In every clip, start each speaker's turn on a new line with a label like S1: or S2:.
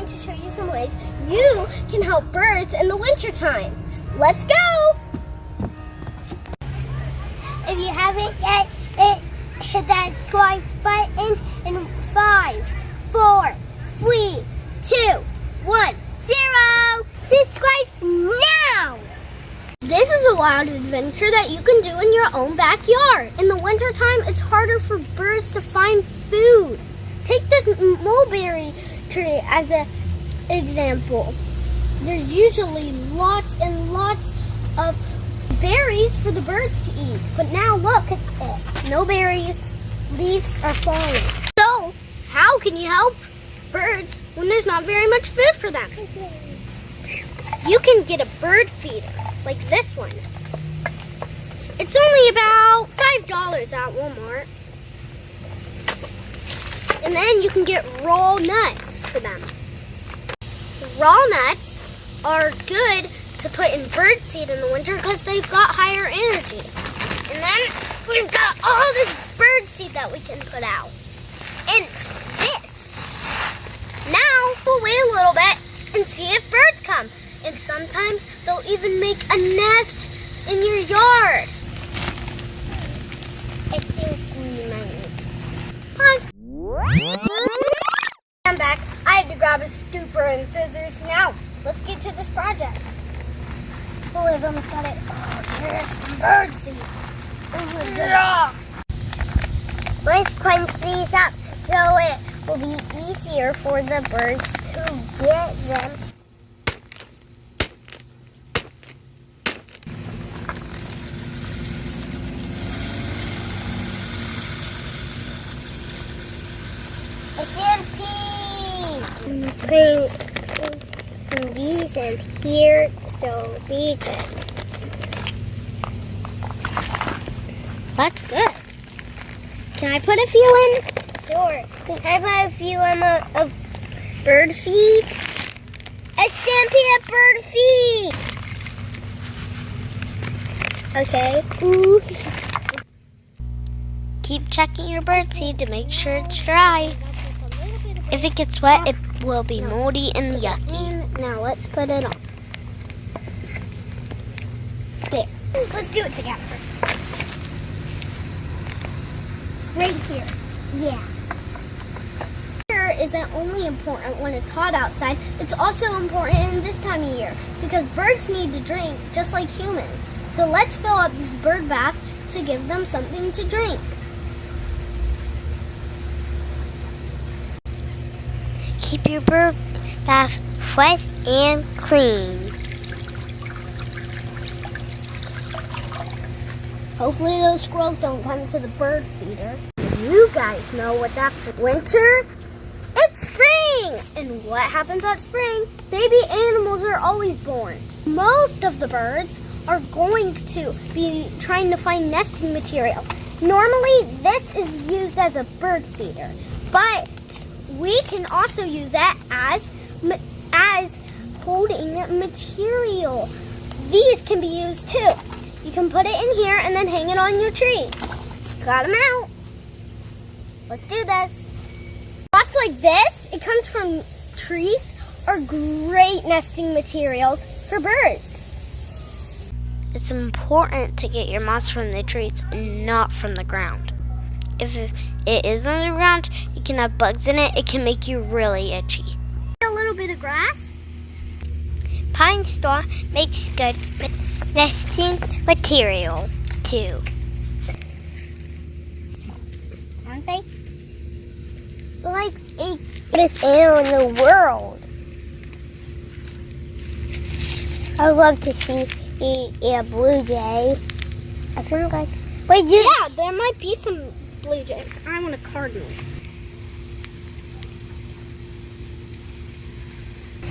S1: going to show you some ways you can help birds in the wintertime. Let's go! If you haven't yet, hit that subscribe button in 5, 4, 3, 2, 1, 0. Subscribe now! This is a wild adventure that you can do in your own backyard. In the wintertime, it's harder for birds to find food. Take this mulberry tree as an example. There's usually lots and lots of berries for the birds to eat. But now look at it. No berries. Leaves are falling. So, how can you help birds when there's not very much food for them? You can get a bird feeder like this one. It's only about $5 at Walmart. And then you can get raw nuts for them. Raw nuts are good to put in bird seed in the winter because they've got higher energy. And then we've got all this bird seed that we can put out. And this. Now we'll wait a little bit and see if birds come. And sometimes they'll even make a nest in your yard. I think we might need to pause. I'm back. I had to grab a scooper and scissors. Now, let's get to this project. Oh, I've almost got it. Oh, here's some bird seed. Let's crunch these up so it will be easier for the birds to get them. Putting these in here so we can. That's good. Can I put a few in? Sure. Can I put a few in of bird feed? A Stampede bird feed. Okay. Ooh. Keep checking your bird seed to make sure it's dry. If it gets wet, it will be moldy and yucky. Now let's put it on. There. Let's do it together. Right here. Yeah. Water isn't only important when it's hot outside, it's also important in this time of year because birds need to drink just like humans. So let's fill up this bird bath to give them something to drink. Keep your bird bath fresh and clean. Hopefully those squirrels don't come to the bird feeder. You guys know what's after winter? It's spring! And what happens at spring? Baby animals are always born. Most of the birds are going to be trying to find nesting material. Normally, this is used as a bird feeder, but we can also use it as holding material. These can be used too. You can put it in here and then hang it on your tree. Got them out. Let's do this. Moss like this, it comes from trees, are great nesting materials for birds. It's important to get your moss from the trees and not from the ground. If it is on the ground, it can have bugs in it. It can make you really itchy. A little bit of grass. Pine straw makes good nesting material too. Aren't they? Like a biggest animal in the world. I would love to see a blue jay. I think like. Wait, yeah, there might be some blue jays. I want a cardinal.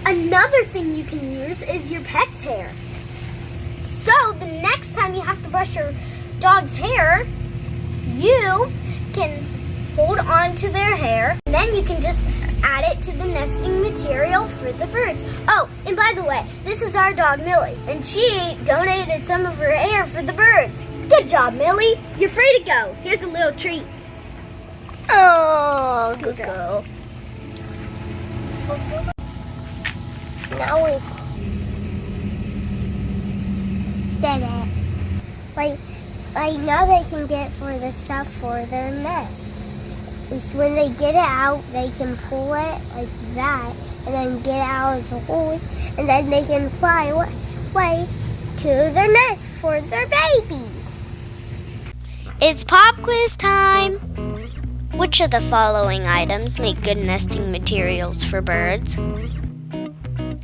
S1: Another thing you can use is your pet's hair. So the next time you have to brush your dog's hair, you can hold on to their hair, and then you can just add it to the nesting material for the birds. Oh, and by the way, this is our dog Millie, and she donated some of her hair for the birds. Good job, Millie. You're free to go. Here's a little treat. Oh, good girl. Now we did it. Like now they can get for the stuff for their nest. Is when they get it out, they can pull it like that, and then get out of the holes, and then they can fly away to their nest for their babies.
S2: It's pop quiz time! Which of the following items make good nesting materials for birds?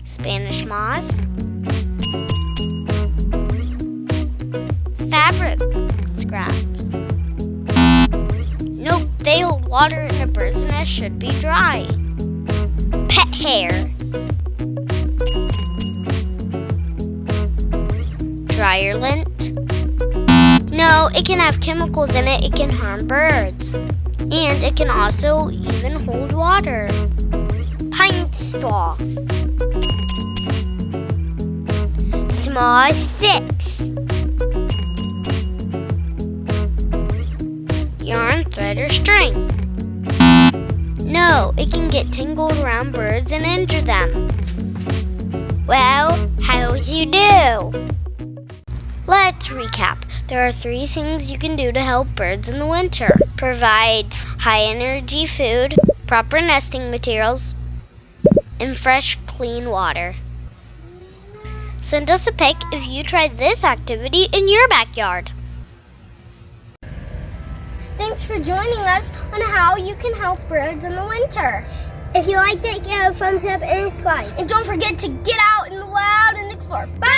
S2: Spanish moss, fabric scraps. Nope, they hold water and a bird's nest should be dry. Pet hair. Dryer lint. No, it can have chemicals in it. It can harm birds. And it can also even hold water. Pine straw. Small sticks. Yarn, thread, or string. No, it can get tangled around birds and injure them. Well, how'd you do? Let's recap. There are 3 things you can do to help birds in the winter. Provide high energy food, proper nesting materials, and fresh, clean water. Send us a pic if you tried this activity in your backyard.
S1: Thanks for joining us on how you can help birds in the winter. If you liked it, give a thumbs up and subscribe. And don't forget to get out in the wild and explore. Bye!